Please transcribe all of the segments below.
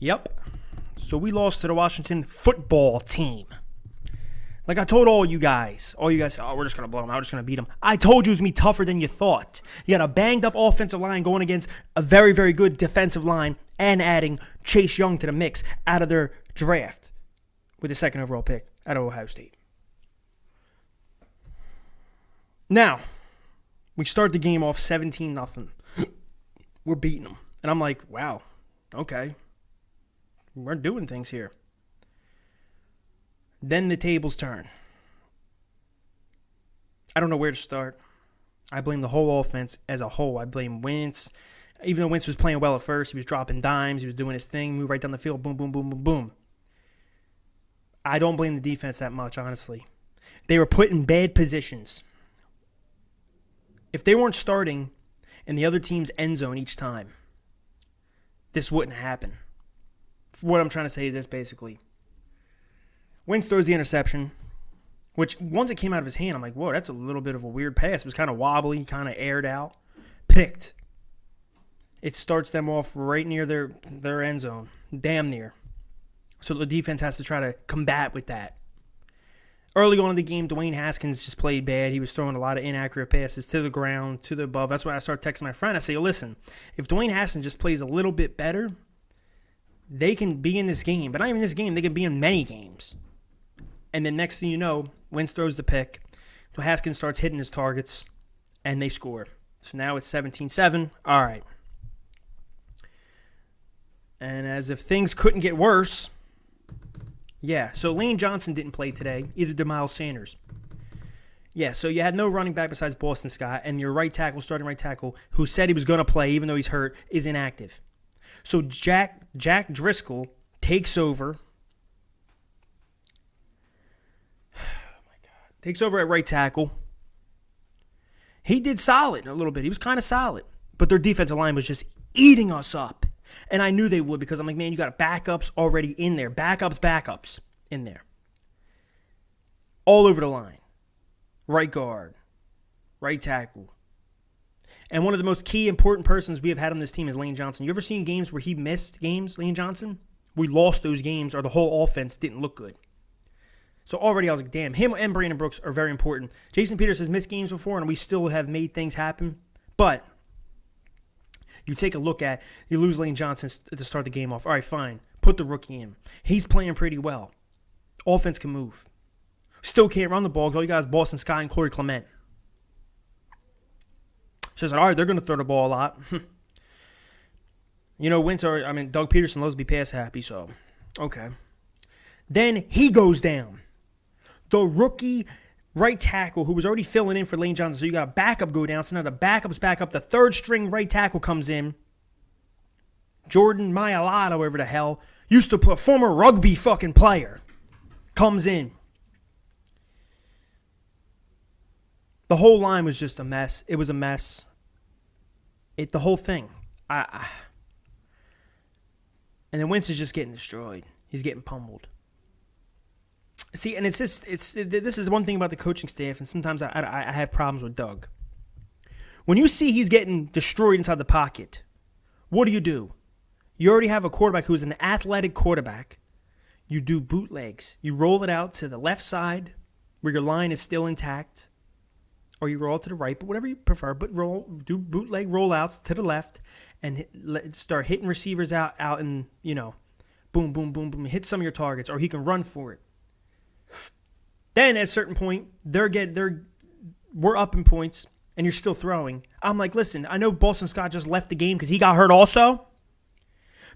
Yep. So we lost to the Washington football team. Like I told all you guys said, oh, we're just going to blow them out. We're just going to beat them. I told you it was going to be tougher than you thought. You got a banged up offensive line going against a very, very good defensive line and adding Chase Young to the mix out of their draft with the second overall pick out of Ohio State. Now, we start the game off 17-0. We're beating them. And I'm like, wow, okay. We're doing things here. Then the tables turn. I don't know where to start. I blame the whole offense as a whole. I blame Wentz. Even though Wentz was playing well at first, he was dropping dimes, he was doing his thing, move right down the field, boom, boom, boom, boom, boom. I don't blame the defense that much, honestly. They were put in bad positions. If they weren't starting in the other team's end zone each time, this wouldn't happen. What I'm trying to say is this, basically. Wentz throws the interception, which once it came out of his hand, I'm like, whoa, that's a little bit of a weird pass. It was kind of wobbly, kind of aired out. Picked. It starts them off right near their end zone, damn near. So the defense has to try to combat with that. Early on in the game, Dwayne Haskins just played bad. He was throwing a lot of inaccurate passes to the ground, to the above. That's why I started texting my friend. I say, listen, if Dwayne Haskins just plays a little bit better, they can be in this game. But not even this game. They can be in many games. And then next thing you know, Wentz throws the pick. Haskins starts hitting his targets, and they score. So now it's 17-7. All right. And as if things couldn't get worse, yeah, so Lane Johnson didn't play today. Either did Miles Sanders. Yeah, so you had no running back besides Boston Scott, and your starting right tackle, who said he was going to play even though he's hurt, is inactive. So Jack Driscoll takes over. Takes over at right tackle. He did solid a little bit. He was kind of solid. But their defensive line was just eating us up. And I knew they would because I'm like, man, you got backups already in there. Backups in there. All over the line. Right guard. Right tackle. And one of the most key important persons we have had on this team is Lane Johnson. You ever seen games where he missed games, Lane Johnson? We lost those games or the whole offense didn't look good. So already I was like, damn, him and Brandon Brooks are very important. Jason Peters has missed games before, and we still have made things happen. But you take a look at, you lose Lane Johnson to start the game off. All right, fine. Put the rookie in. He's playing pretty well. Offense can move. Still can't run the ball because all you guys, Boston Scott and Corey Clement. So it's like, all right, they're going to throw the ball a lot. You know, Doug Peterson loves to be pass happy, so okay. Then he goes down. The rookie right tackle who was already filling in for Lane Johnson. So you got a backup go down. So now the backup's back up. The third string right tackle comes in. Jordan Mailata, whatever the hell, used to play, former rugby fucking player, comes in. The whole line was just a mess. It was a mess. The whole thing. And then Wentz is just getting destroyed. He's getting pummeled. See, and this is one thing about the coaching staff, and sometimes I have problems with Doug. When you see he's getting destroyed inside the pocket, what do? You already have a quarterback who's an athletic quarterback. You do bootlegs. You roll it out to the left side where your line is still intact, or you roll to the right, but whatever you prefer. But do bootleg rollouts to the left and start hitting receivers out and, boom, boom, boom, boom, hit some of your targets, or he can run for it. Then at a certain point, we're up in points, and you're still throwing. I'm like, listen, I know Boston Scott just left the game because he got hurt also,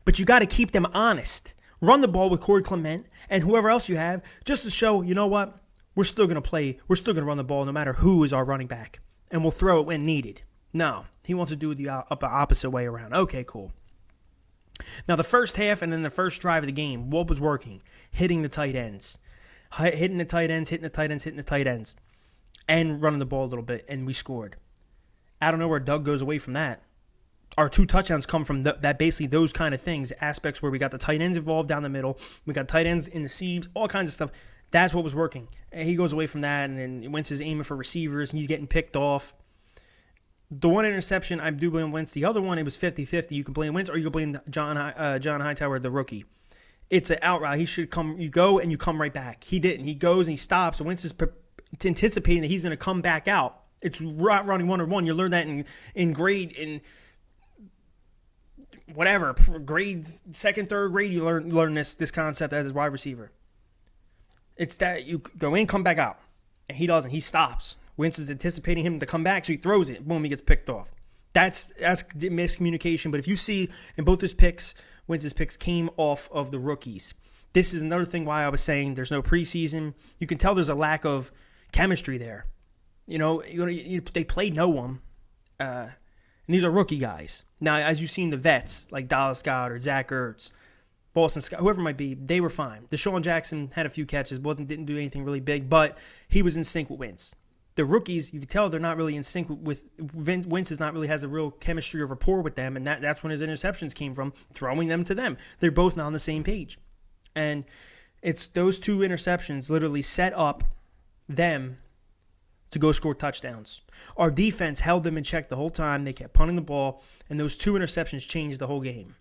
but you got to keep them honest. Run the ball with Corey Clement and whoever else you have just to show, you know what, we're still going to play. We're still going to run the ball no matter who is our running back, and we'll throw it when needed. No, he wants to do it the opposite way around. Okay, cool. Now, the first half and then the first drive of the game, what was working? Hitting the tight ends. Hitting the tight ends, and running the ball a little bit, and we scored. I don't know where Doug goes away from that. Our 2 touchdowns come from that basically those kind of things, aspects where we got the tight ends involved down the middle, we got tight ends in the seams, all kinds of stuff. That's what was working. And he goes away from that, and then Wentz is aiming for receivers, and he's getting picked off. The one interception, I do blame Wentz. The other one, it was 50-50. You can blame Wentz or you can blame John Hightower, the rookie. It's an outright. He should come. You go and you come right back. He didn't. He goes and he stops. And Wentz is anticipating that he's going to come back out. It's running 1-on-1. You learn that in grade, in whatever, grade, second, third grade, you learn this concept as a wide receiver. It's that you go in, come back out. And he doesn't. He stops. Wentz is anticipating him to come back, so he throws it. Boom, he gets picked off. That's miscommunication. But if you see in both his picks, Wentz's picks came off of the rookies. This is another thing why I was saying there's no preseason. You can tell there's a lack of chemistry there. They played no one. And these are rookie guys. Now, as you've seen the vets, like Dallas Goedert, Zach Ertz, Boston Scott, whoever it might be, they were fine. Deshaun Jackson had a few catches, didn't do anything really big, but he was in sync with Wentz. The rookies, you can tell they're not really in sync with Wentz. Is not really has a real chemistry or rapport with them, and that's when his interceptions came from, throwing them to them. They're both not on the same page, and it's those two interceptions literally set up them to go score touchdowns. Our defense held them in check the whole time. They kept punting the ball, and those two interceptions changed the whole game.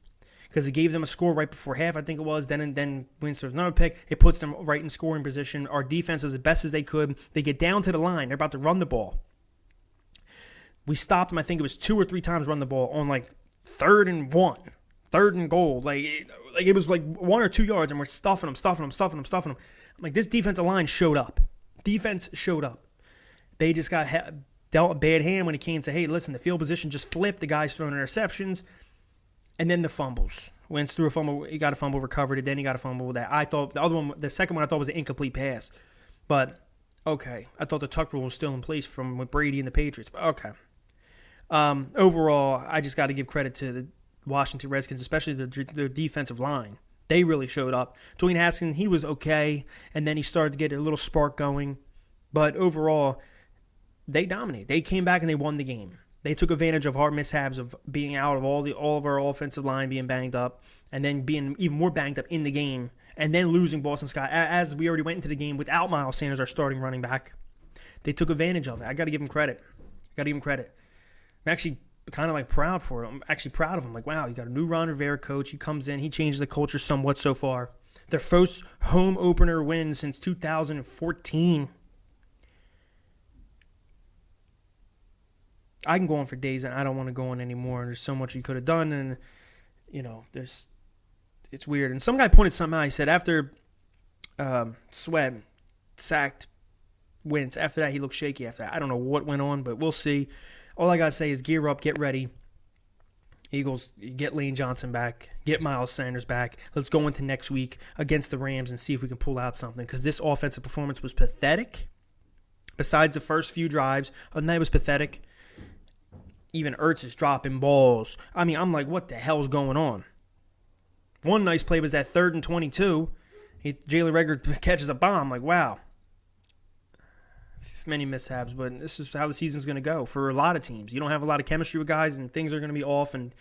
Because it gave them a score right before half, I think it was. Then Wentz throws another pick. It puts them right in scoring position. Our defense is as best as they could. They get down to the line. They're about to run the ball. We stopped them, I think it was 2 or 3 times run the ball on like 3rd and 1. 3rd and goal. It was like 1 or 2 yards, and we're stuffing them. I'm like, this defensive line showed up. Defense showed up. They just got dealt a bad hand when it came to, hey, listen, the field position just flipped. The guy's throwing interceptions. And then the fumbles. Wentz threw a fumble. He got a fumble, recovered it. Then he got a fumble that I thought the second one I thought was an incomplete pass. But okay, I thought the tuck rule was still in place from with Brady and the Patriots. But okay. Overall, I just got to give credit to the Washington Redskins, especially the defensive line. They really showed up. Dwayne Haskins, he was okay, and then he started to get a little spark going. But overall, they dominated. They came back and they won the game. They took advantage of our mishaps of being out of all of our offensive line being banged up, and then being even more banged up in the game, and then losing Boston Scott as we already went into the game without Miles Sanders, our starting running back. They took advantage of it. I got to give them credit. I'm actually kind of like proud for him. I'm actually proud of him. Like, wow, you got a new Ron Rivera coach. He comes in. He changed the culture somewhat so far. Their first home opener win since 2014. I can go on for days, and I don't want to go on anymore. There's so much you could have done, and, it's weird. And some guy pointed something out. He said after Sweat sacked Wentz, after that, he looked shaky after that. I don't know what went on, but we'll see. All I got to say is gear up, get ready. Eagles, get Lane Johnson back, get Miles Sanders back. Let's go into next week against the Rams and see if we can pull out something, because this offensive performance was pathetic. Besides the first few drives, other than that, it was pathetic. Even Ertz is dropping balls. I mean, I'm like, what the hell's going on? One nice play was that 3rd and 22. Jalen Reagor catches a bomb. Like, wow. Many mishaps, but this is how the season's going to go for a lot of teams. You don't have a lot of chemistry with guys, and things are going to be off, and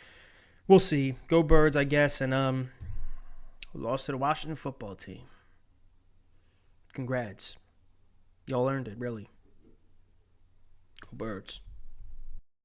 we'll see. Go Birds, I guess, and lost to the Washington football team. Congrats. Y'all earned it, really. Go Birds.